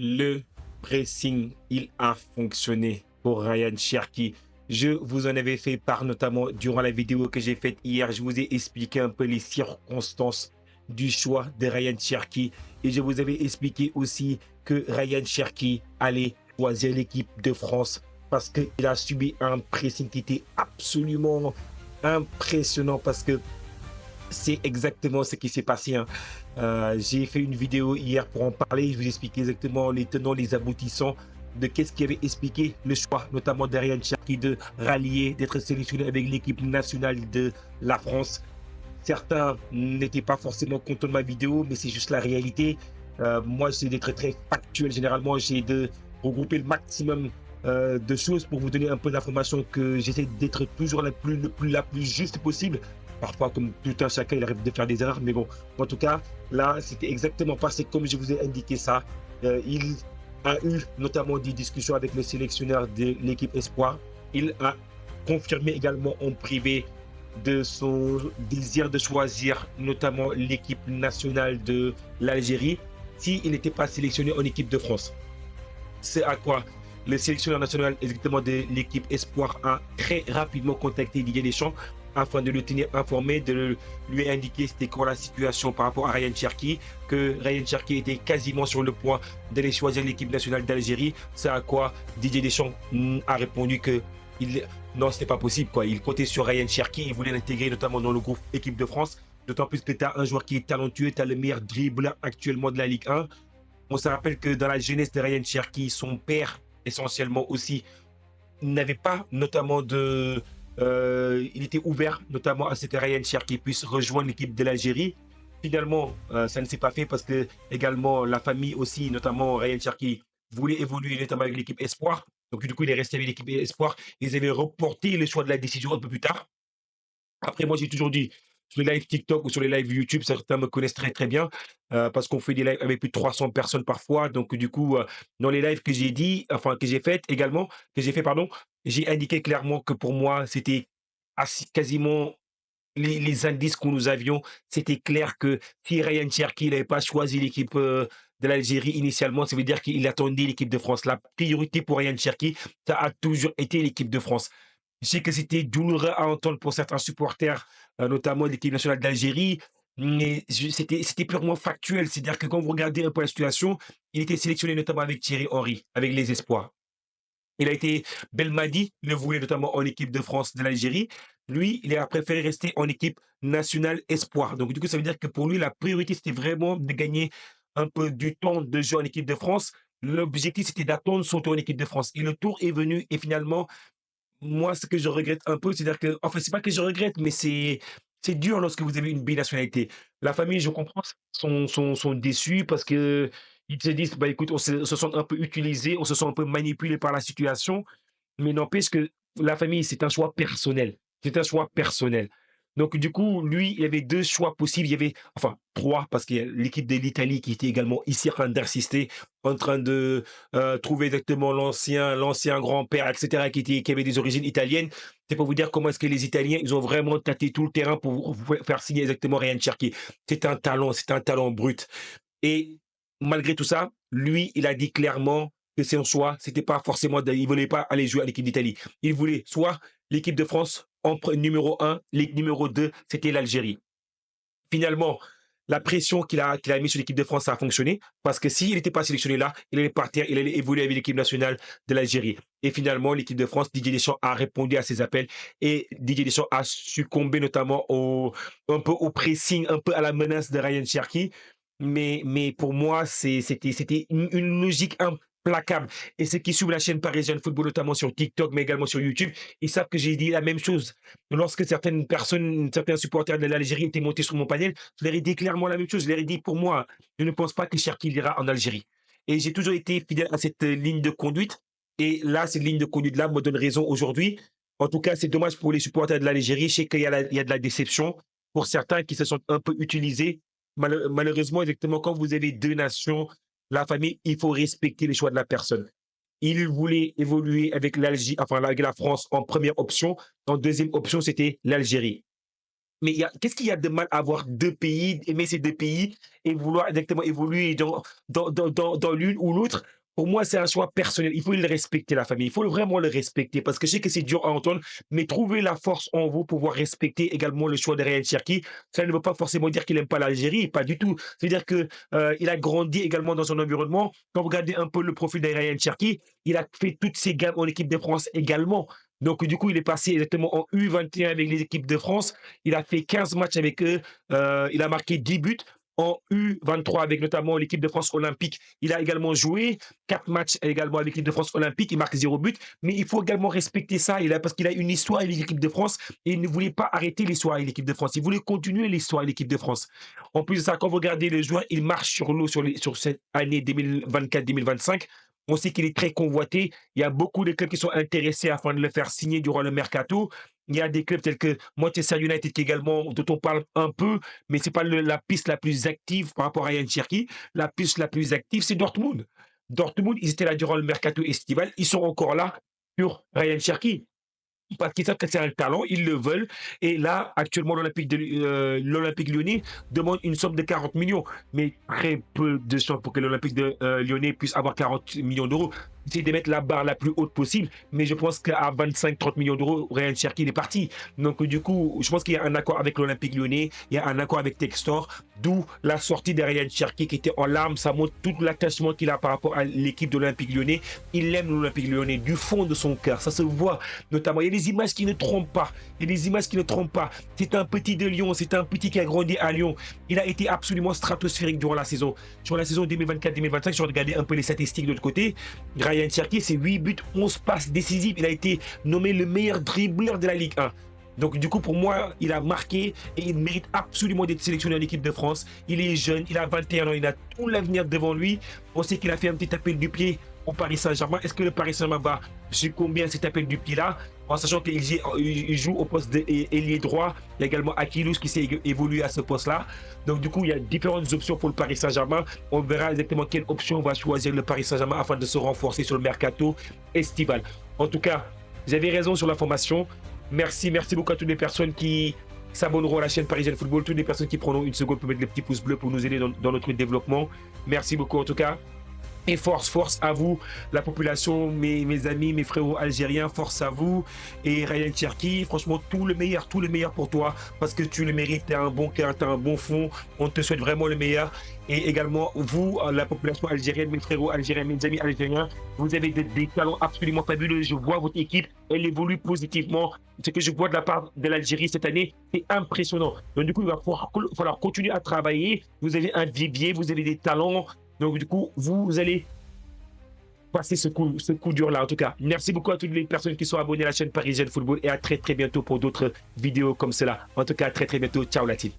Le pressing, il a fonctionné pour Ryan Cherki. Je vous en avais fait part notamment durant la vidéo que j'ai faite hier. Je vous ai expliqué un peu les circonstances du choix de Ryan Cherki. Et je vous avais expliqué aussi que Ryan Cherki allait choisir l'équipe de France parce qu'il a subi un pressing qui était absolument impressionnant parce que c'est exactement ce qui s'est passé. J'ai fait une vidéo hier pour en parler. Je vous explique exactement les tenants, les aboutissants de qu'est-ce qui avait expliqué le choix, notamment d'Ariane Cherki, de rallier, d'être sélectionné avec l'équipe nationale de la France. Certains n'étaient pas forcément contents de ma vidéo, mais c'est juste la réalité. Moi, j'essaie d'être très factuel. Généralement, j'ai de regrouper le maximum de choses pour vous donner un peu d'informations, que j'essaie d'être toujours la plus juste possible. Parfois, comme tout un chacun, il arrive de faire des erreurs, mais bon, en tout cas, là, c'était exactement passé comme je vous ai indiqué ça. Il a eu notamment des discussions avec le sélectionneur de l'équipe Espoir. Il a confirmé également en privé de son désir de choisir notamment l'équipe nationale de l'Algérie s'il n'était pas sélectionné en équipe de France. C'est à quoi le sélectionneur national exactement de l'équipe Espoir a très rapidement contacté Didier Deschamps afin de le tenir informé, de lui indiquer c'était quoi la situation par rapport à Ryan Cherki, que Ryan Cherki était quasiment sur le point d'aller choisir l'équipe nationale d'Algérie. C'est à quoi Didier Deschamps a répondu que non, ce n'est pas possible, quoi. Il comptait sur Ryan Cherki, il voulait l'intégrer notamment dans le groupe équipe de France, d'autant plus que tu as un joueur qui est talentueux, tu as le meilleur dribbleur actuellement de la Ligue 1. On se rappelle que dans la jeunesse de Ryan Cherki, son père essentiellement aussi n'avait pas notamment de... il était ouvert notamment à ce que Ryan Cherki puisse rejoindre l'équipe de l'Algérie. Finalement, ça ne s'est pas fait parce que également la famille aussi, notamment Ryan Cherki, voulait évoluer notamment avec l'équipe Espoir. Donc du coup, il est resté avec l'équipe Espoir. Ils avaient reporté le choix de la décision un peu plus tard. Après, moi, j'ai toujours dit, sur les lives TikTok ou sur les lives YouTube, certains me connaissent très très bien parce qu'on fait des lives avec plus de 300 personnes parfois. Donc, du coup, dans les lives que j'ai dit, enfin, que j'ai fait également, que j'ai fait, pardon, j'ai indiqué clairement que pour moi, c'était quasiment les indices que nous avions. C'était clair que si Ryan Cherki n'avait pas choisi l'équipe de l'Algérie initialement, ça veut dire qu'il attendait l'équipe de France. La priorité pour Ryan Cherki, ça a toujours été l'équipe de France. Je sais que c'était douloureux à entendre pour certains supporters, notamment de l'équipe nationale d'Algérie, mais c'était purement factuel. C'est-à-dire que quand vous regardez un peu la situation, il était sélectionné notamment avec Thierry Henry, avec les espoirs. Il a été Belmadi, le voulait notamment en équipe de France de l'Algérie. Lui, il a préféré rester en équipe nationale espoir. Donc, du coup, ça veut dire que pour lui, la priorité, c'était vraiment de gagner un peu du temps de jeu en équipe de France. L'objectif, c'était d'attendre son tour en équipe de France. Et le tour est venu. Et finalement, moi, ce que je regrette un peu, c'est-à-dire que, enfin, c'est pas que je regrette, mais c'est dur lorsque vous avez une binationalité. La famille, je comprends, sont déçus parce que ils se disent, bah écoute, on se sent un peu utilisé, on se sent un peu manipulé par la situation, mais n'empêche que la famille, c'est un choix personnel. C'est un choix personnel. Donc, du coup, lui, il y avait 2 choix possibles. Il y avait, enfin, 3, parce qu'il y a l'équipe de l'Italie qui était également ici en train d'insister, en train de trouver exactement l'ancien grand-père, etc., qui avait des origines italiennes. C'est pour vous dire comment est-ce que les Italiens, ils ont vraiment tâté tout le terrain pour vous faire signer exactement Ryan Cherki. C'est un talent brut. Et malgré tout ça, lui, il a dit clairement que son choix, c'était pas forcément, il voulait pas aller jouer à l'équipe d'Italie. Il voulait soit l'équipe de France en numéro 1, l'équipe numéro 2, c'était l'Algérie. Finalement, la pression qu'il a mis sur l'équipe de France, ça a fonctionné parce que s'il n'était pas sélectionné là, il allait partir, il allait évoluer avec l'équipe nationale de l'Algérie. Et finalement, l'équipe de France, Didier Deschamps a répondu à ses appels et Didier Deschamps a succombé notamment un peu au pressing, un peu à la menace de Ryan Cherki. Mais pour moi, c'était une logique implacable. Et ceux qui suivent la chaîne parisienne football, notamment sur TikTok, mais également sur YouTube, ils savent que j'ai dit la même chose. Lorsque certaines personnes, certains supporters de l'Algérie étaient montés sur mon panel, je leur ai dit clairement la même chose. Je leur ai dit, pour moi, je ne pense pas que Cherki ira en Algérie. Et j'ai toujours été fidèle à cette ligne de conduite. Et là, cette ligne de conduite-là me donne raison aujourd'hui. En tout cas, c'est dommage pour les supporters de l'Algérie. Je sais il y a de la déception pour certains qui se sont un peu utilisés. Malheureusement, exactement, quand vous avez 2 nations, la famille, il faut respecter les choix de la personne. Il voulait évoluer avec l'Algérie, enfin avec la France en première option. En deuxième option, c'était l'Algérie. Mais qu'est-ce qu'il y a de mal à avoir 2 pays, aimer ces 2 pays et vouloir exactement évoluer dans l'une ou l'autre? Pour moi, c'est un choix personnel. Il faut le respecter, la famille. Il faut vraiment le respecter parce que je sais que c'est dur à entendre, mais trouvez la force en vous pour pouvoir respecter également le choix de Ryan Cherki. Ça ne veut pas forcément dire qu'il aime pas l'Algérie, pas du tout. C'est-à-dire que, il a grandi également dans son environnement. Quand vous regardez un peu le profil de Ryan Cherki, il a fait toutes ses gammes en équipe de France également. Donc du coup, il est passé exactement en U21 avec les équipes de France. Il a fait 15 matchs avec eux. Il a marqué 10 buts. En U23 avec notamment l'équipe de France olympique. Il a également joué 4 matchs également avec l'équipe de France olympique. Il marque 0 but. Mais il faut également respecter ça parce qu'il a une histoire avec l'équipe de France et il ne voulait pas arrêter l'histoire avec l'équipe de France. Il voulait continuer l'histoire avec l'équipe de France. En plus de ça, quand vous regardez les joueurs, il marche sur l'eau sur cette année 2024-2025. On sait qu'il est très convoité. Il y a beaucoup de clubs qui sont intéressés afin de le faire signer durant le mercato. Il y a des clubs tels que Manchester United qui également, dont on parle un peu, mais c'est pas la piste la plus active par rapport à Ryan Cherki. La piste la plus active, c'est Dortmund. Dortmund, ils étaient là durant le mercato estival. Ils sont encore là sur Ryan Cherki parce qu'ils savent que c'est un talent, ils le veulent. Et là, actuellement, l'Olympique lyonnais demande une somme de 40 millions. Mais très peu de chances pour que l'Olympique de lyonnais puisse avoir 40 millions d'euros. C'est de mettre la barre la plus haute possible. Mais je pense qu'à 25-30 millions d'euros, Ryan Cherki est parti. Donc, du coup, je pense qu'il y a un accord avec l'Olympique lyonnais, il y a un accord avec Textor, d'où la sortie de Ryan Cherki qui était en larmes. Ça montre tout l'attachement qu'il a par rapport à l'équipe de l'Olympique lyonnais. Il aime l'Olympique lyonnais du fond de son cœur. Ça se voit notamment. Il y a des images qui ne trompent pas. Il y a des images qui ne trompent pas. C'est un petit de Lyon. C'est un petit qui a grandi à Lyon. Il a été absolument stratosphérique durant la saison. Sur la saison 2024-2025, je regardais un peu les statistiques de l'autre côté. Ryan Cherki, c'est 8 buts, 11 passes décisives. Il a été nommé le meilleur dribbleur de la Ligue 1. Donc du coup, pour moi, il a marqué et il mérite absolument d'être sélectionné en équipe de France. Il est jeune, il a 21 ans, il a tout l'avenir devant lui. On sait qu'il a fait un petit appel du pied au Paris Saint-Germain. Est-ce que le Paris Saint-Germain va succomber à cet appel du pied-là, en sachant qu'il joue au poste d'ailier droit? Il y a également Akilous qui s'est évolué à ce poste-là. Donc du coup, il y a différentes options pour le Paris Saint-Germain. On verra exactement quelle option va choisir le Paris Saint-Germain afin de se renforcer sur le mercato estival. En tout cas, vous avez raison sur la formation. Merci beaucoup à toutes les personnes qui s'abonneront à la chaîne Parisienne Football, toutes les personnes qui prendront une seconde pour mettre le petit pouce bleu pour nous aider dans notre développement. Merci beaucoup en tout cas. Et force à vous, la population, mes amis, mes frérots algériens, force à vous. Et Ryan Cherki, franchement, tout le meilleur pour toi, parce que tu le mérites, tu as un bon cœur, tu as un bon fond. On te souhaite vraiment le meilleur. Et également, vous, la population algérienne, mes frérots algériens, mes amis algériens, vous avez des talents absolument fabuleux. Je vois votre équipe, elle évolue positivement. Ce que je vois de la part de l'Algérie cette année, c'est impressionnant. Donc du coup, il va falloir continuer à travailler. Vous avez un vivier, vous avez des talents. Donc, du coup, vous allez passer ce coup dur-là. En tout cas, merci beaucoup à toutes les personnes qui sont abonnées à la chaîne Parisienne Football et à très bientôt pour d'autres vidéos comme cela. En tout cas, à très bientôt. Ciao la team.